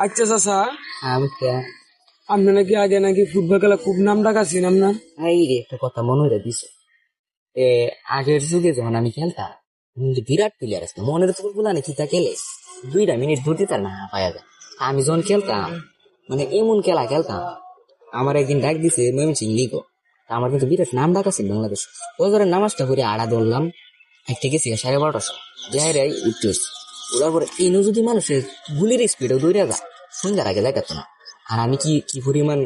আচ্ছা চাচা, আমি আপনি নাকি আগে নাকি ফুটবল খেলা খুব নাম ডাকাছেন আপনার? এই রে একটা কথা মনে হয়ে দিছে। এ আগের যুগে যখন আমি খেলতাম কিন্তু বিরাট প্লেয়ার আছে মনের তো বলা নাকি তা খেলে 2 মিনিট ধরতে তার না পাওয়া যায়। আমি যখন খেলতাম মানে এমন খেলা খেলতাম, আমার একদিন ডাক দিছে ময়মনসিং লিগো। আমার কিন্তু বিরাট নাম ডাক আছে বাংলাদেশ। ওই করে নামাজটা করে আড়া ধরলাম, একটা গেছি 12:30টার সময় দেহাই উঠতে হচ্ছে। ওরার পরে এই যদি মানুষের গুলির স্পিডে দৌড়ে যা সন্ধ্যার আগে দেখাত না। আর আমি কি কি পরিমাণ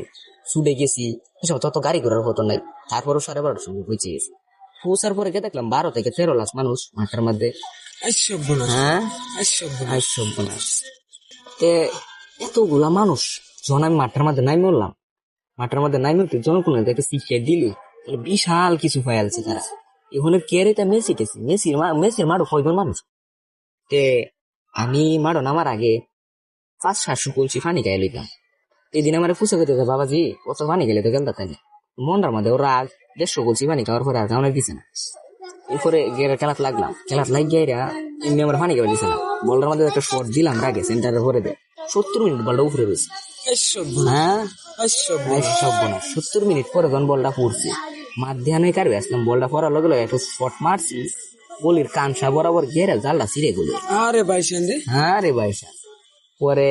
ছুটে গেছি, এসব তত গাড়ি ঘোড়ার হতো নাই। তারপরও 12:30টার সময় পৌঁছে গেছি। পৌঁছার পরে কে দেখলাম 12 থেকে 13 লাখ মানুষ মাঠের মধ্যে। হ্যাঁ সর্বনাশ। তে এতগুলা মানুষ যখন আমি মাঠের মধ্যে নাই মরলাম, মাঠের মধ্যে নাই মরতে জনগণ একটা শিক্ষা দিলি বিশাল কিছু ফেলছে তারা। এখানে কেয়ারিটা মেসির মাঠও 6 জন মানুষ। তে আমি মাঠও নামার আগে 500-700 কলসি পানি গায়ে লইতাম। এদিন আমার পুষে করতে বাবাজি কত পানি গেলে তো গেলতা তাই না, মনটার মধ্যে ওরা 150 কলসি পানি খাওয়ার পরে আর কাউনের দিছে না। এরপরে খেলাত লাগলাম, খেলাত লাগিয়ে এমনি আমার পানি খাওয়া দিছে না। বলটার মধ্যে একটা শট দিলাম রাগে সেন্টারের ভরে দেয়। 70 মিনিট বলটা উপরে রয়েছে। হ্যাঁ 70 মিনিট পরে যখন বলটা পড়ছি মাধ্যাহ্নে কারবে আসলাম, বলটা পড়ার লগে লগে একটা শট মারছি, গলির কানসা বরাবর ঘেরে জালটা ছিঁড়ে গেল। আরে বাইশান রে, হ্যাঁ রে বাইসা। পরে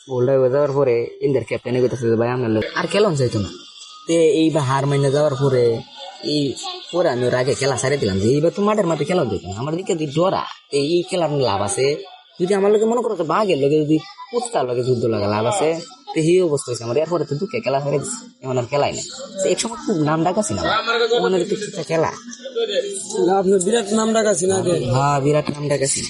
গোলটা হয়ে যাওয়ার পরে ইন্ডিয়ার ক্যাপ্টেনে কইতাছে ভাই আপনার আর খেলন চাইতো না। এইবার হার মাইনে যাওয়ার পরে এই পরে আমি ওর আগে খেলা ছাড়ে দিলাম যে এইবার তো মাঠের মাঠে খেলা যেত না, আমার দিকে যদি ডরা এই খেলার লাভ আছে। যদি আমার লোকে মনে করো বাঘের লোকে যদি পুস্তার লোকে যুদ্ধ লাগা লাভ আছে, তো এই অবস্থা হয়েছে আমার। এরপরে তো দুঃখে খেলা ছেড়ে দিচ্ছে, এমন আর খেলাই না। এক সময় খুব নাম ডাকাছিল আমার খেলা। আপনার বিরাট নাম ডাকাছেন আগে। হ্যাঁ বিরাট নাম ডাকাছি।